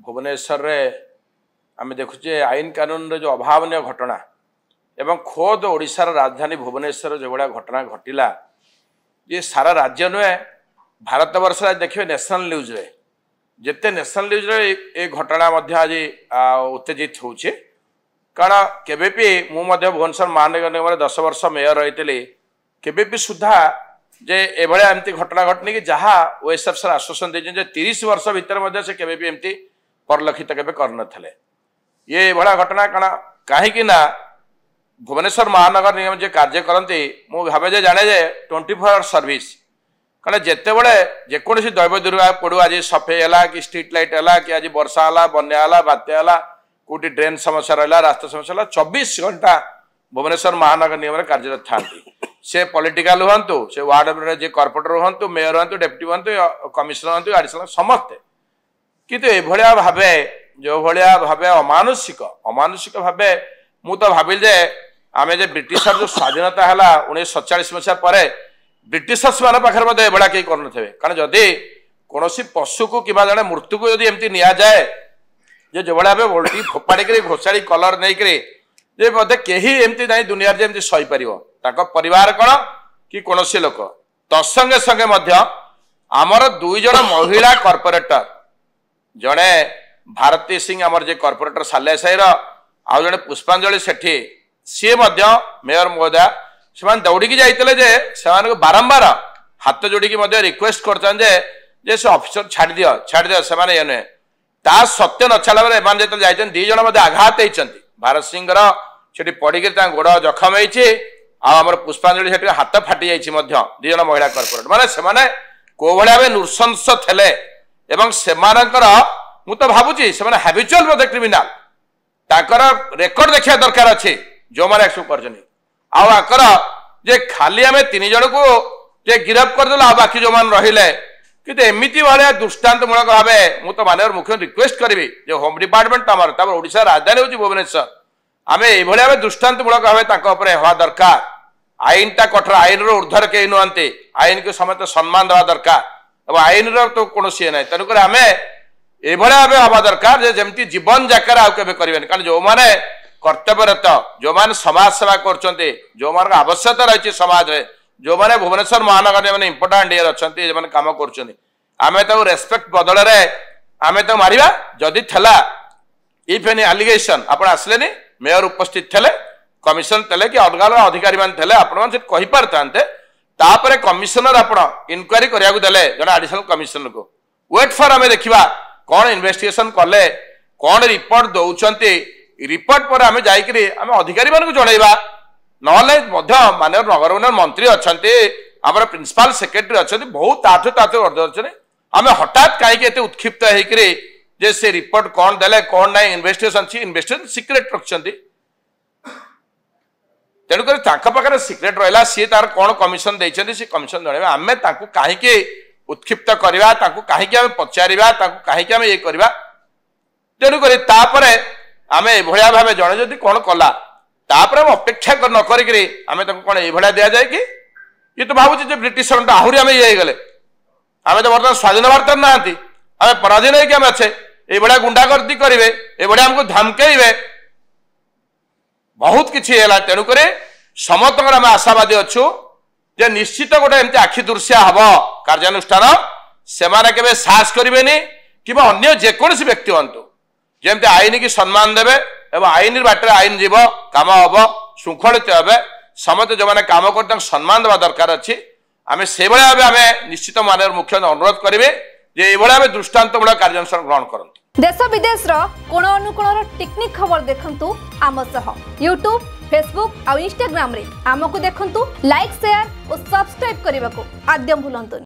भुवनेश्वर रे आम देखुचे आईन कानून रे जो अभावनीय घटना एवं खोद ओडिशार राजधानी भुवनेश्वर जो भाया घटना घटिला ये सारा राज्य नुहे भारत वर्ष देखिए नेशनल न्यूज रे जिते नेशनल न्यूज रे ये घटना आज उत्तेजित होचे कारण केबेपी भुवनेश्वर महानगर निगम 10 वर्ष मेयर रही केबेपी सुधा जे एभलिया एमती घटना घटनी कि जहाँ ओएसएफ सर आश्वासन देते 30 वर्ष भितर से केबेपी एमती परलक्षित केबे करनथले ये भला घटना कहीं ना भुवनेश्वर महानगर निगम जे कार्य करती मु भावे जे जाने जे 24 सर्विस कारण जिते बड़े जेकोसी दैव दुर्भाग्य पड़ू आज सफे है कि स्ट्रीट लाइट है कि आज वर्षा है बन्या है बात्या है कौटी ड्रेन समस्या रहा रास्ता समस्या रहा 24 घंटा भुवनेश्वर महानगर निगम कार्यरत था से पॉलिटिकल हूँ से वार्ड जे कॉर्पोरेटर हूँ मेयर हूँ डेप्यूटी हूँ कमिशनर हूँ एडिशनल समस्ते किंतु एभलिया भावे जो भाया भावे अमानुषिक भावे मु तो भाविल जे आमे जे ब्रिटिशर जो स्वाधीनता है 1947 मसीहा पर ब्रिटिशर्स मान पाखे एभलिया कहीं कर कारण जदि कौन पशु को कि जड़े मृत्यु को जब एमती नि जाए जो भाया ओल्टी फोपाड़ी घोषाड़ी कलर नहीं जे बोधे कहीं एमती ना दुनिया एमती सही पार परिवार कौन कि कौन लोक तत्संगे संगे आमर 2 जन महिला कॉर्पोरेटर जड़े भारती सिंह आमर जे कॉर्पोरेटर साले साई आउ जड़े पुष्पांजलि सेठी सी मेयर महोदया से दौड़ी जाते से बारंबार हाथ जोड़ी रिक्वेस्ट कर ऑफिसर छाड़ दियो से ये नुहे ता सत्य न छाड़ा बेले जो जाते 2 जन आघात होती भारत सिंह से पड़ी गोड़ जखम होमर पुष्पांजलि से हाथ फाटी जाइए 2 जन महिला कॉर्पोरेट माने से को भाया नृशंस थे एवं सेमानकर मु तो भावुची से हैबिचुअल बोधे क्रिमिनाल ताकर रेकर्ड देखा दरकार अच्छे जो मैंने एक्सपेक्ट कर आकर जे खाली आम 3 जन को जे गिरफ्त करदेल आ बाकी जो मैंने रहिले कि एमती भाया दृष्टान्तमूलक भाव मुझे माननीय मुख्यमंत्री रिक्वेस्ट करी जो होम डिपार्टमेंट आमर ओडिशा राजधानी हूँ भुवनेश्वर आम ये दृष्टान्तमूलक भाव हवा दरकार आईनटा कठोर आईन ऊर्धर कहीं नुहति आईन को समस्त सम्मान देवा दरकार आईन तो कौन सी ना तेणुक आम ये भाव हवा दरकार जमी जीवन जाकर आगे करें कारण जो मैंने कर्तव्यरत जो मैंने समाज सेवा कर जो मान आवश्यकता रही समाज में जो मैंने भुवनेश्वर महानगर में इंपोर्टाट ये अच्छा जो मैंने कम कर रेस्पेक्ट बदल आम तो मारिबा जदि थला इफ एनी एलिगेशन आप आसले मेयर उपस्थित थे कमिशन थे कि अलग अलग अधिकारी थे आपरे कमिशनर आप इनक्वारी करने जड़े एडिशनल कमिशनर को वेट फॉर आम देखा कौन इन्वेस्टिगेशन कले कौन रिपोर्ट दौरान रिपोर्ट पर आम जाकि आम अधिकारी मान जनइबा ना माननीय नगर उन्नयन मंत्री अच्छा आम प्रिंसिपल सेक्रेटरी अच्छा बहुत ताठ अच्छे आम हठात कहीं उत्क्षिप्त होकर से रिपोर्ट कौन देले कौन ना इन्वेस्टिगेशन सिक्रेट रखिंट तेणुक पाखे सिक्रेट रहा सी तार कौन कमिशन देते सी कमिशन जनइबा आम कहीं उत्क्षिप्त करवा कहीं आम पचारा कहीं आम ये करवा तेणुक आम एभलिया भाव जड़े जदि कौन कला तापर आम अपेक्षा न करें आम कौन ये दि जाए कि ये तो भावुँ ब्रिटिश आहरी आम ये गले आम तो बर्तमान स्वाधीन भारत ना आम पराधीन होम अच्छे ये गुंडागर्दी करेंगे ये आमको धमकेबे बहुत किसी है तेणुक समस्त आम आशावादी अच्छु जे निश्चित गोटे एमती आखि दृश्या हम कार्यानुष्ठान से साहस करेंगे कि अन्य जेकोसी व्यक्ति हूँ जमती आईन की सम्मान देवे एवं आईन बाटर आईन जीव कम हम श्रृंखलित हे समस्त जो मैंने कम कर सम्मान देवा दरकार अच्छी आम से भाव आम निश्चित माननीय मुख्यमंत्री अनुरोध करेंगे जे ये दृष्टान्तमूलक कार्यानुष्ठान ग्रहण करते देश विदेश कोण अनुकोण टेक्निक खबर देखंतु आम सह यूट्यूब फेसबुक और इंस्टाग्राम रे आमको देखंतु लाइक शेयर और सब्सक्राइब करने को आद्य भूलंतु।